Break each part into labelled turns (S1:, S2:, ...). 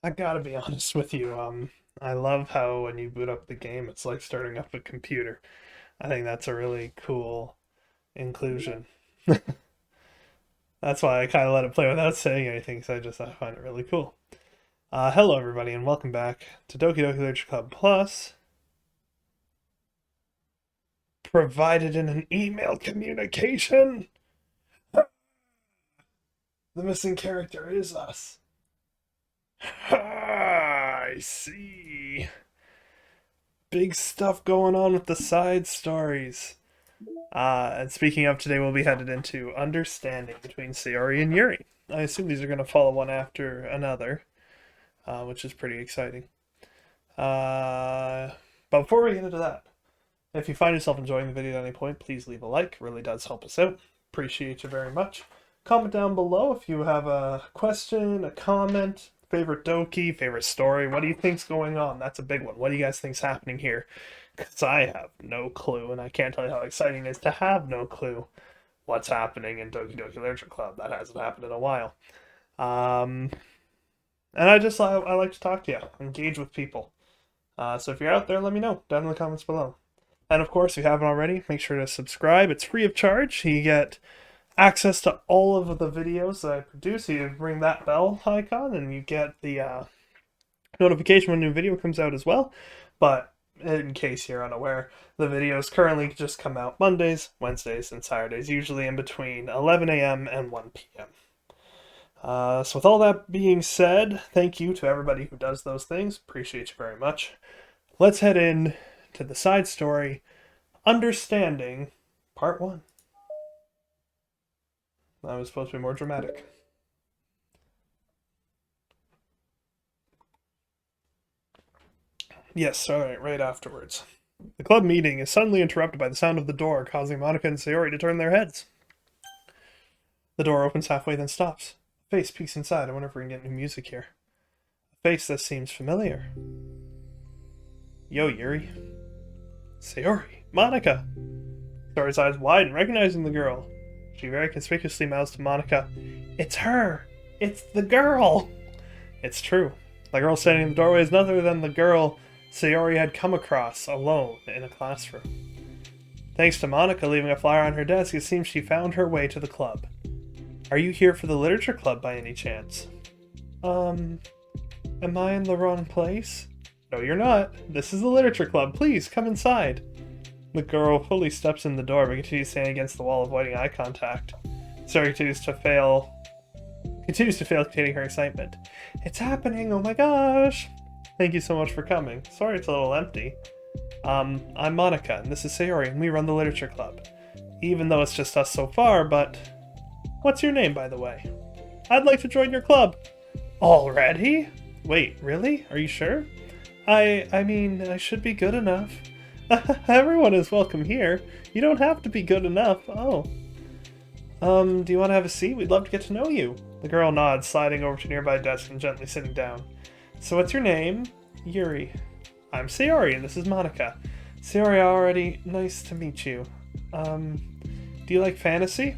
S1: I gotta be honest with you. I love how when you boot up the game, it's like starting up a computer. I think that's a really cool inclusion. That's why I kind of let it play without saying anything, because I find it really cool. Hello, everybody, and welcome back to Doki Doki Literature Club Plus, provided in an email communication. The missing character is us. I see. Big stuff going on with the side stories. And speaking of, today we'll be headed into Understanding between Sayori and Yuri. I assume these are going to follow one after another, which is pretty exciting. But before we get into that, if you find yourself enjoying the video at any point, please leave a like. It really does help us out. Appreciate you very much. Comment down below if you have a question, a comment, favorite Doki, favorite story. What do you think's going on? That's a big one. What do you guys think's happening here? Because I have no clue, and I can't tell you how exciting it is to have no clue what's happening in Doki Doki Literature Club. That hasn't happened in a while. And I like to talk to you, engage with people. So if you're out there, let me know down in the comments below. And of course, if you haven't already, make sure to subscribe. It's free of charge. You get access to all of the videos that I produce. You ring that bell icon, and you get the notification when a new video comes out as well. But in case you're unaware, the videos currently just come out Mondays, Wednesdays, and Saturdays, usually in between 11 a.m. and 1 p.m. So with all that being said, thank you to everybody who does those things. Appreciate you very much. Let's head in to the side story, Understanding, Part 1. That was supposed to be more dramatic. Yes, alright, right afterwards. The club meeting is suddenly interrupted by the sound of the door, causing Monika and Sayori to turn their heads. The door opens halfway, then stops. A face peeks inside. I wonder if we can get new music here. A face that seems familiar. Yo, Yuri. Sayori. Monika. Sayori's eyes widen, recognizing the girl. She very conspicuously mouths to Monika, "It's her! It's the girl!" It's true. The girl standing in the doorway is none other than the girl Sayori had come across, alone, in a classroom. Thanks to Monika leaving a flyer on her desk, it seems she found her way to the club. Are you here for the literature club by any chance? Am I in the wrong place? No, you're not. This is the literature club. Please, come inside. The girl fully steps in the door, but continues standing against the wall, avoiding eye contact. Sayori continues to fail containing her excitement. It's happening! Oh my gosh! Thank you so much for coming. Sorry it's a little empty. I'm Monika, and this is Sayori, and we run the literature club. Even though it's just us so far, but... What's your name, by the way? I'd like to join your club. Already? Wait, really? Are you sure? I mean, I should be good enough. Everyone is welcome here. You don't have to be good enough. Oh. Do you want to have a seat? We'd love to get to know you. The girl nods, sliding over to a nearby desk and gently sitting down. So what's your name? Yuri. I'm Sayori, and this is Monika. Sayori, already nice to meet you. Do you like fantasy?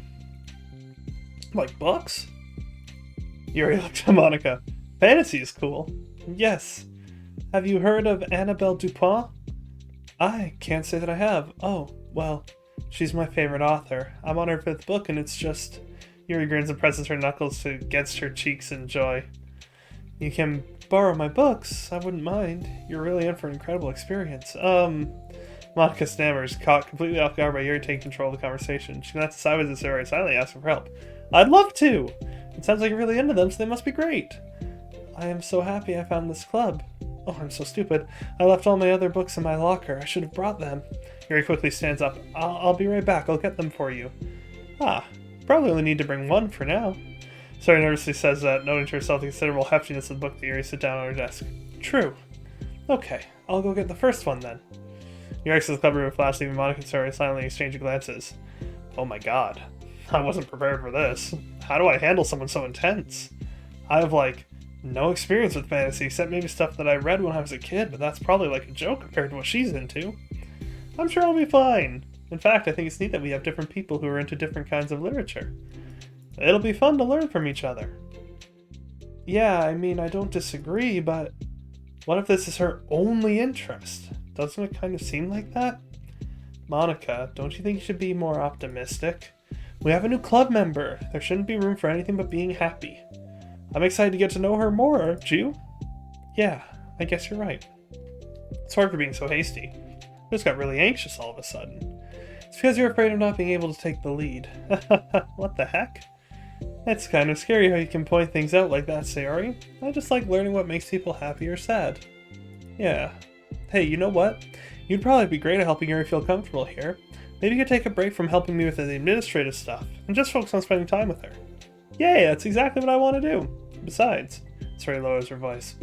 S1: Like books? Yuri looked at Monika. Fantasy is cool. Yes. Have you heard of Annabelle Dupont? I can't say that I have. Oh, well, she's my favorite author. I'm on her 5th book, and it's just... Yuri grins and presses her knuckles against her cheeks in joy. You can borrow my books. I wouldn't mind. You're really in for an incredible experience. Monika stammers, caught completely off guard by Yuri taking control of the conversation. She glances sideways at Sayori and silently asks for help. I'd love to! It sounds like you're really into them, so they must be great. I am so happy I found this club. Oh, I'm so stupid. I left all my other books in my locker. I should have brought them. Yuri quickly stands up. I'll be right back. I'll get them for you. Ah, probably only need to bring one for now. Sayori nervously says that, noting to herself the considerable heftiness of the book that Yuri sit down on her desk. True. Okay, I'll go get the first one then. Yuri exits the club room with flash, leaving Monika and Sayori silently exchanging glances. Oh my god. I wasn't prepared for this. How do I handle someone so intense? I have, no experience with fantasy, except maybe stuff that I read when I was a kid, but that's probably like a joke compared to what she's into. I'm sure I'll be fine. In fact, I think it's neat that we have different people who are into different kinds of literature. It'll be fun to learn from each other. Yeah, I mean, I don't disagree, but what if this is her only interest? Doesn't it kind of seem like that? Monica, don't you think you should be more optimistic? We have a new club member. There shouldn't be room for anything but being happy. I'm excited to get to know her more, aren't you? Yeah, I guess you're right. Sorry for being so hasty. I just got really anxious all of a sudden. It's because you're afraid of not being able to take the lead. What the heck? It's kind of scary how you can point things out like that, Sayori. I just like learning what makes people happy or sad. Yeah. Hey, you know what? You'd probably be great at helping Yuri feel comfortable here. Maybe you could take a break from helping me with the administrative stuff, and just focus on spending time with her. Yay, that's exactly what I want to do. Besides, Sayori lowers her voice,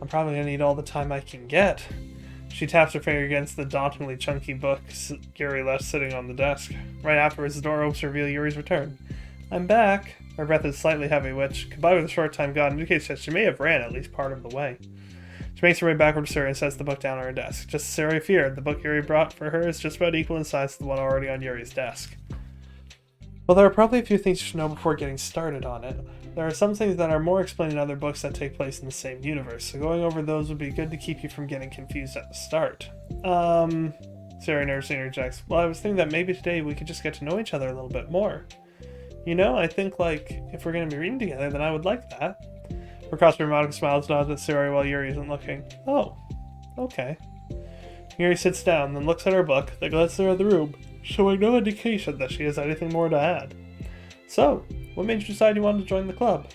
S1: I'm probably going to need all the time I can get. She taps her finger against the dauntingly chunky book Yuri left sitting on the desk. Right afterwards, the door opens to reveal Yuri's return. I'm back. Her breath is slightly heavy, which, combined with the short time gone, indicates that she may have ran at least part of the way. She makes her way backward to Sayori and sets the book down on her desk. Just as Sayori feared, the book Yuri brought for her is just about equal in size to the one already on Yuri's desk. Well, there are probably a few things you should know before getting started on it. There are some things that are more explained in other books that take place in the same universe, so going over those would be good to keep you from getting confused at the start. Sayori nervously interjects. Well, I was thinking that maybe today we could just get to know each other a little bit more. You know, I think, if we're going to be reading together, then I would like that. Her Monica smiles, nods at Sayori while Yuri isn't looking. Oh, okay. Yuri sits down, then looks at her book, then glances around the room, showing no indication that she has anything more to add. So, what made you decide you wanted to join the club?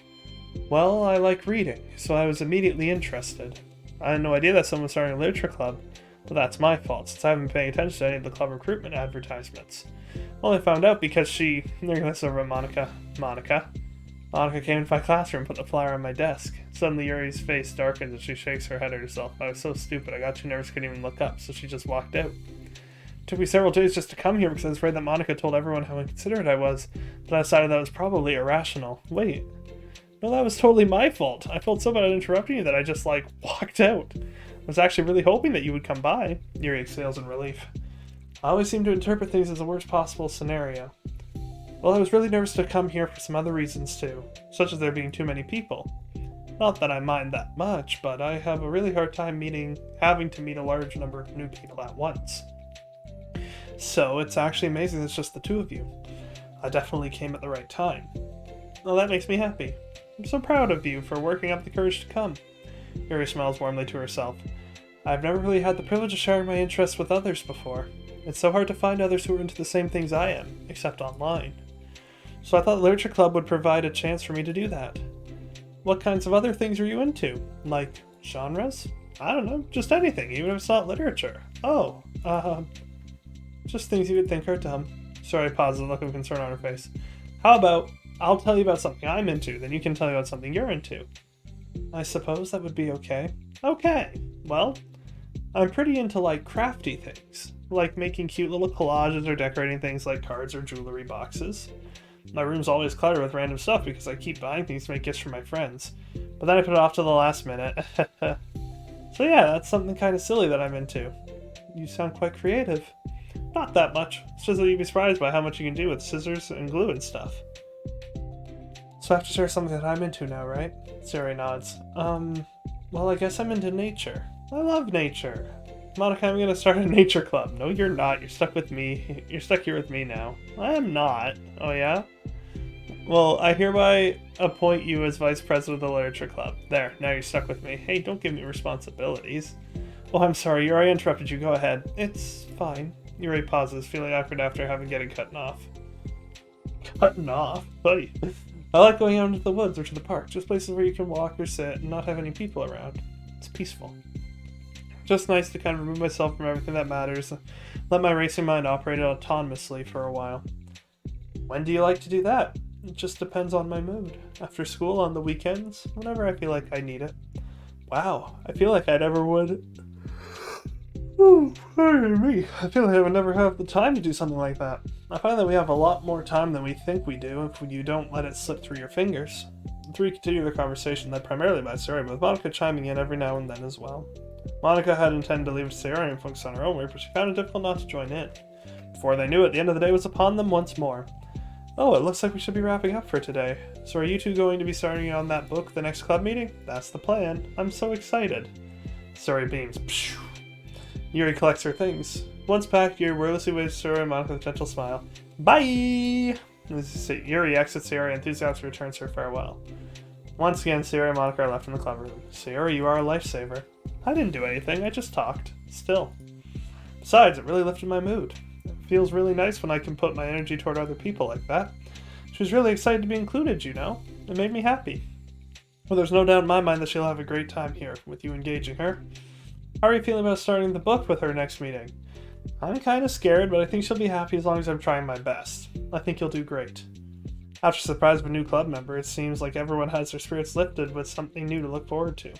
S1: Well, I like reading, so I was immediately interested. I had no idea that someone was starting a literature club, but that's my fault, since I haven't been paying attention to any of the club recruitment advertisements. Well, I found out because she... There goes over at Monica. Monica came into my classroom and put the flyer on my desk. Suddenly Yuri's face darkens and she shakes her head at herself. I was so stupid, I got too nervous, couldn't even look up, so she just walked out. It took me several days just to come here because I was afraid that Monica told everyone how inconsiderate I was, but I decided that was probably irrational. Wait. No, that was totally my fault. I felt so bad interrupting you that I just, walked out. I was actually really hoping that you would come by. Yuri exhales in relief. I always seem to interpret things as the worst possible scenario. Well, I was really nervous to come here for some other reasons too, such as there being too many people. Not that I mind that much, but I have a really hard time having to meet a large number of new people at once. So it's actually amazing that it's just the two of you. I definitely came at the right time. Well, that makes me happy. I'm so proud of you for working up the courage to come. Yuri smiles warmly to herself. I've never really had the privilege of sharing my interests with others before. It's so hard to find others who are into the same things I am, except online. So I thought the Literature Club would provide a chance for me to do that. What kinds of other things are you into? Like, genres? I don't know, just anything, even if it's not literature. Oh, just things you would think are dumb. Sayori pauses, a look of concern on her face. How about, I'll tell you about something I'm into, then you can tell me about something you're into. I suppose that would be okay. Okay, well, I'm pretty into, crafty things. Like making cute little collages or decorating things like cards or jewelry boxes. My room's always cluttered with random stuff because I keep buying things to make gifts for my friends. But then I put it off to the last minute. So yeah, that's something kind of silly that I'm into. You sound quite creative. Not that much. It's just that you'd be surprised by how much you can do with scissors and glue and stuff. So I have to share something that I'm into now, right? Sayori nods. Well, I guess I'm into nature. I love nature. Monica, I'm gonna start a nature club. No, you're not. You're stuck with me. You're stuck here with me now. I am not. Oh, yeah? Well, I hereby appoint you as vice president of the literature club. There, now you're stuck with me. Hey, don't give me responsibilities. Oh, I'm sorry. Yuri, I interrupted you. Go ahead. It's fine. Yuri pauses, feeling awkward after getting cut off. Cutting off? Buddy. I like going out into the woods or to the park. Just places where you can walk or sit and not have any people around. It's peaceful. Just nice to kind of remove myself from everything that matters. Let my racing mind operate autonomously for a while. When do you like to do that? It just depends on my mood. After school, on the weekends, whenever I feel like I need it. Wow, I feel like I never would... Oh, pardon me. I feel like I would never have the time to do something like that. I find that we have a lot more time than we think we do if you don't let it slip through your fingers. The three continue their conversation, led primarily by Sayori, but with Monica chiming in every now and then as well. Monica had intended to leave Sayori and focus on her own work, but she found it difficult not to join in. Before they knew it, the end of the day was upon them once more. Oh, it looks like we should be wrapping up for today. So are you two going to be starting on that book the next club meeting? That's the plan. I'm so excited. Sayori beams. Pshh. Yuri collects her things. Once packed, Yuri wordlessly waves Sayori and Monica with a gentle smile. Bye! Yuri exits Sayori and enthusiastically returns her farewell. Once again, Sayori and Monica are left in the club room. Sayori, you are a lifesaver. I didn't do anything, I just talked. Still. Besides, it really lifted my mood. It feels really nice when I can put my energy toward other people like that. She was really excited to be included, you know? It made me happy. Well, there's no doubt in my mind that she'll have a great time here, with you engaging her. How are you feeling about starting the book with her next meeting? I'm kind of scared, but I think she'll be happy as long as I'm trying my best. I think you'll do great. After surprise of a new club member, it seems like everyone has their spirits lifted with something new to look forward to.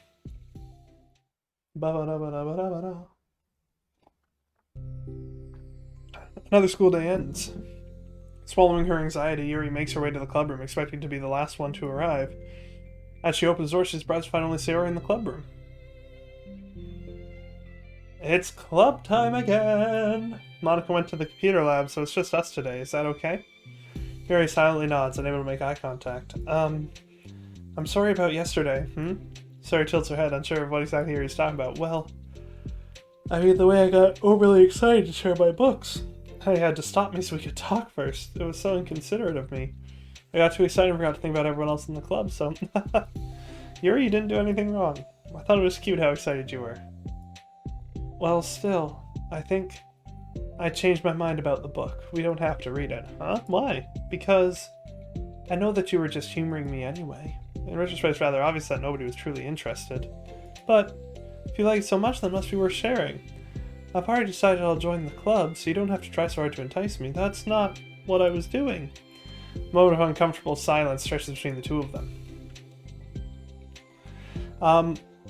S1: Another school day ends. Swallowing her anxiety, Yuri makes her way to the club room, expecting to be the last one to arrive. As she opens the door, she's surprised to find only Sayori in the club room. It's club time again! Monica went to the computer lab, so it's just us today. Is that okay? Yuri silently nods, unable to make eye contact. I'm sorry about yesterday, Sayori tilts her head, unsure of what exactly Yuri's talking about. Well, I mean the way I got overly excited to share my books. I had to stop me so we could talk first. It was so inconsiderate of me. I got too excited and forgot to think about everyone else in the club, so... Yuri, you didn't do anything wrong. I thought it was cute how excited you were. Well, still, I think I changed my mind about the book. We don't have to read it. Huh? Why? Because I know that you were just humoring me anyway. In retrospect, it's rather obvious that nobody was truly interested. But if you like it so much, then it must be worth sharing. I've already decided I'll join the club, so you don't have to try so hard to entice me. That's not what I was doing. A moment of uncomfortable silence stretches between the two of them.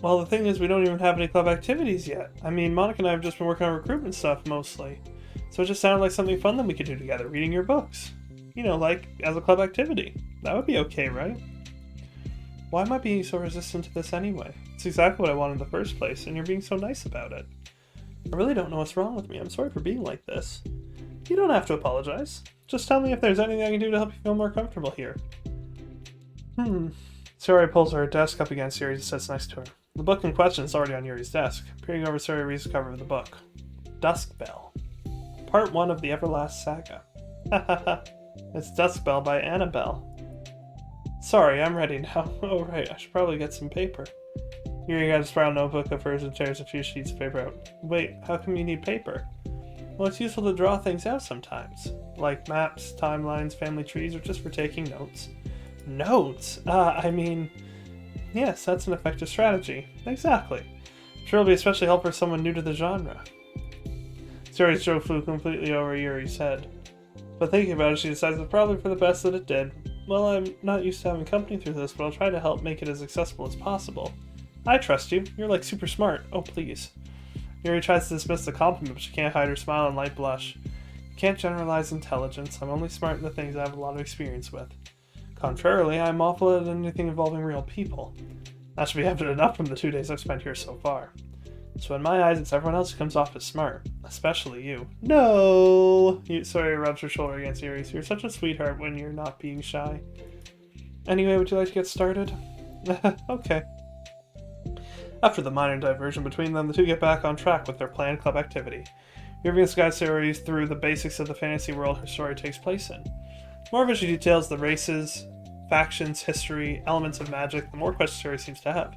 S1: Well, the thing is, we don't even have any club activities yet. I mean, Monica and I have just been working on recruitment stuff, mostly. So it just sounded like something fun that we could do together, reading your books. You know, like, as a club activity. That would be okay, right? Why am I being so resistant to this anyway? It's exactly what I wanted in the first place, and you're being so nice about it. I really don't know what's wrong with me. I'm sorry for being like this. You don't have to apologize. Just tell me if there's anything I can do to help you feel more comfortable here. Sayori pulls her desk up against Yuri and sits next to her. The book in question is already on Yuri's desk. Peering over, Sayori reads the cover of the book. Dusk Bell. Part 1 of the Everlast Saga. Hahaha. It's Dusk Bell by Annabelle. Sorry, I'm ready now. Oh right, I should probably get some paper. Yuri got his brown notebook of hers and tears a few sheets of paper out. Wait, how come you need paper? Well, it's useful to draw things out sometimes. Like maps, timelines, family trees, or just for taking notes. Notes? I mean... Yes, that's an effective strategy. Exactly. Sure will be especially helpful for someone new to the genre. Sayori's joke flew completely over Yuri's head. But thinking about it, she decides it's probably for the best that it did. Well, I'm not used to having company through this, but I'll try to help make it as accessible as possible. I trust you. You're like super smart. Oh, please. Yuri tries to dismiss the compliment, but she can't hide her smile and light blush. You can't generalize intelligence. I'm only smart in the things I have a lot of experience with. Contrarily, I'm awful at anything involving real people. That should be evident enough from the 2 days I've spent here so far. So in my eyes, it's everyone else who comes off as smart. Especially you. No! Sayori rubs her shoulder against Yuri's. You're such a sweetheart when you're not being shy. Anyway, would you like to get started? Okay. After the minor diversion between them, the two get back on track with their planned club activity. Yuri guides Sayori through the basics of the fantasy world her story takes place in. The more of it she details the races, factions, history, elements of magic, the more questions Sayori seems to have.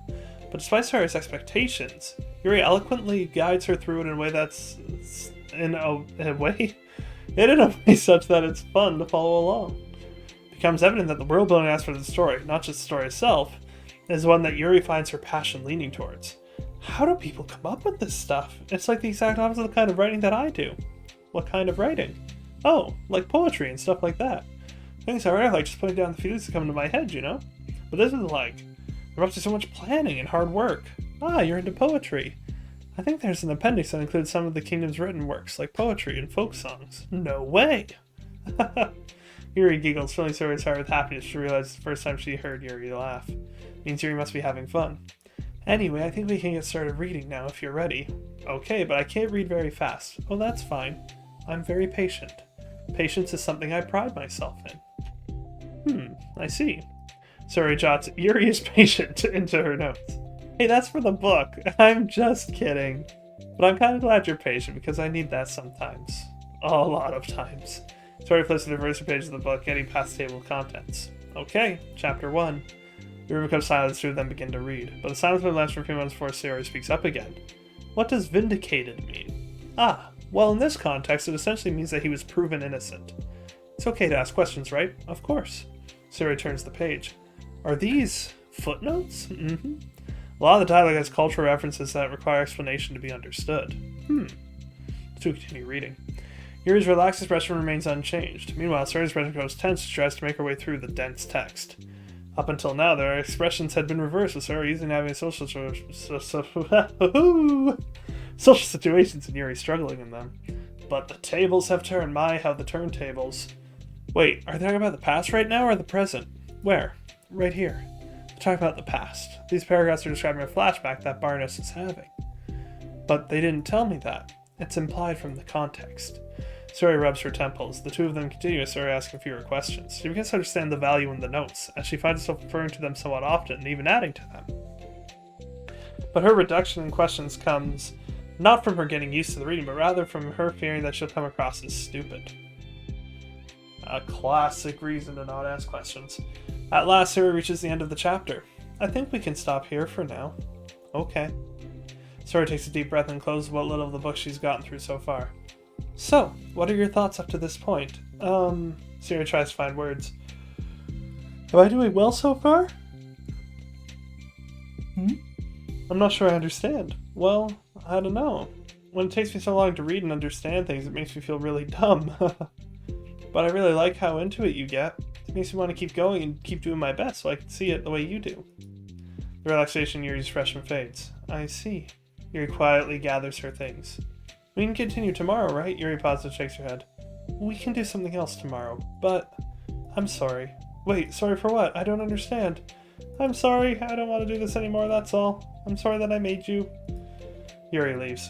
S1: But despite Sayori's expectations, Yuri eloquently guides her through it in a way that's... in a way such that it's fun to follow along. It becomes evident that the world building aspect of the story, not just the story itself, is one that Yuri finds her passion leaning towards. How do people come up with this stuff? It's like the exact opposite of the kind of writing that I do. What kind of writing? Oh, like poetry and stuff like that. Things I write like just putting down the feelings that come into my head, you know? But this is like, there must be so much planning and hard work. Ah, you're into poetry. I think there's an appendix that includes some of the kingdom's written works, like poetry and folk songs. No way! Yuri giggles, filling Sayori's heart with happiness. She realizes the first time she heard Yuri laugh. Means Yuri must be having fun. Anyway, I think we can get started reading now if you're ready. Okay, but I can't read very fast. Oh, that's fine. I'm very patient. Patience is something I pride myself in. I see. Sayori jots Yuri is patient into her notes. Hey, that's for the book. I'm just kidding. But I'm kind of glad you're patient because I need that sometimes. A lot of times. Sayori flips to the first page of the book, getting past the table of contents. Okay, chapter 1. The room becomes silent, two of them begin to read. But the silence will last for a few moments before Sayori speaks up again. What does vindicated mean? Ah, well in this context it essentially means that he was proven innocent. It's okay to ask questions, right? Of course. Sayori turns the page. Are these footnotes? Mm-hmm. A lot of the dialogue has cultural references that require explanation to be understood. To continue reading. Yuri's relaxed expression remains unchanged. Meanwhile, Sayori's expression goes tense as she tries to make her way through the dense text. Up until now, their expressions had been reversed, with Sayori using having social situations and Yuri struggling in them. But the tables have turned. My, how the turntables. Wait, are they talking about the past right now or the present? Where? Right here. They're talking about the past. These paragraphs are describing a flashback that Barnes is having. But they didn't tell me that. It's implied from the context. Sayori rubs her temples. The two of them continue, Sayori asking fewer questions. She begins to understand the value in the notes, as she finds herself referring to them somewhat often, and even adding to them. But her reduction in questions comes not from her getting used to the reading, but rather from her fearing that she'll come across as stupid. A classic reason to not ask questions. At last, Sayori reaches the end of the chapter. I think we can stop here for now. Okay. Sayori takes a deep breath and closes what little of the book she's gotten through so far. So, what are your thoughts up to this point? Sayori tries to find words. Am I doing well so far? I'm not sure I understand. Well, I don't know. When it takes me so long to read and understand things, it makes me feel really dumb. But I really like how into it you get. It makes me want to keep going and keep doing my best so I can see it the way you do. The relaxation in Yuri's expression fades. I see. Yuri quietly gathers her things. We can continue tomorrow, right? Yuri pauses and shakes her head. We can do something else tomorrow, but... I'm sorry. Wait, sorry for what? I don't understand. I'm sorry, I don't want to do this anymore, that's all. I'm sorry that I made you. Yuri leaves.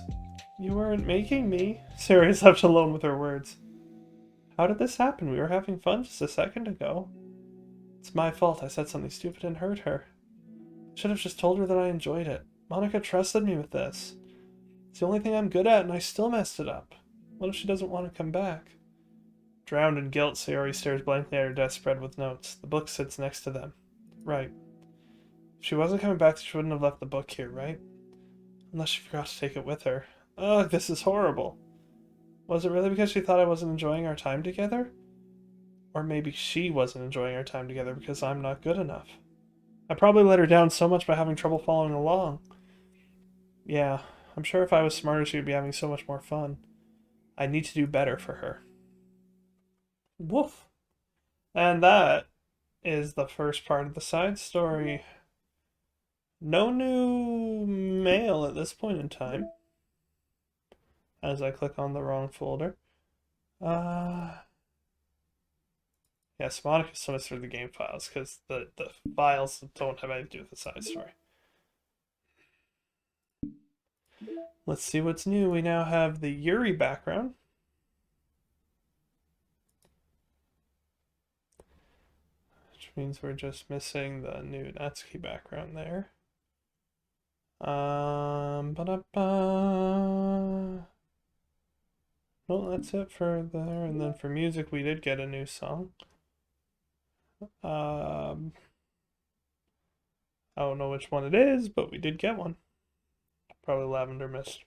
S1: You weren't making me. Sayori is left alone with her words. How did this happen? We were having fun just a second ago. It's my fault I said something stupid and hurt her. I should have just told her that I enjoyed it. Monica trusted me with this. It's the only thing I'm good at, and I still messed it up. What if she doesn't want to come back? Drowned in guilt, Sayori stares blankly at her desk spread with notes. The book sits next to them. Right. If she wasn't coming back, she wouldn't have left the book here, right? Unless she forgot to take it with her. Ugh, this is horrible. Was it really because she thought I wasn't enjoying our time together? Or maybe she wasn't enjoying our time together because I'm not good enough. I probably let her down so much by having trouble following along. Yeah, I'm sure if I was smarter she would be having so much more fun. I need to do better for her. Woof. And that is the first part of the side story. No new mail at this point in time. As I click on the wrong folder. Yes, Monica submits through the game files because the files don't have anything to do with the side story. Let's see what's new. We now have the Yuri background. Which means we're just missing the new Natsuki background there. Well, that's it for there. And then for music, we did get a new song. I don't know which one it is, but we did get one. Probably Lavender Mist.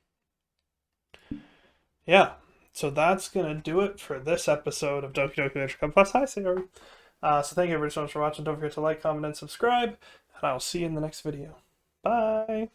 S1: Yeah, so that's going to do it for this episode of Doki Doki Literature Club Plus. Hi, Sayori. So thank you everybody so much for watching. Don't forget to like, comment, and subscribe. And I will see you in the next video. Bye!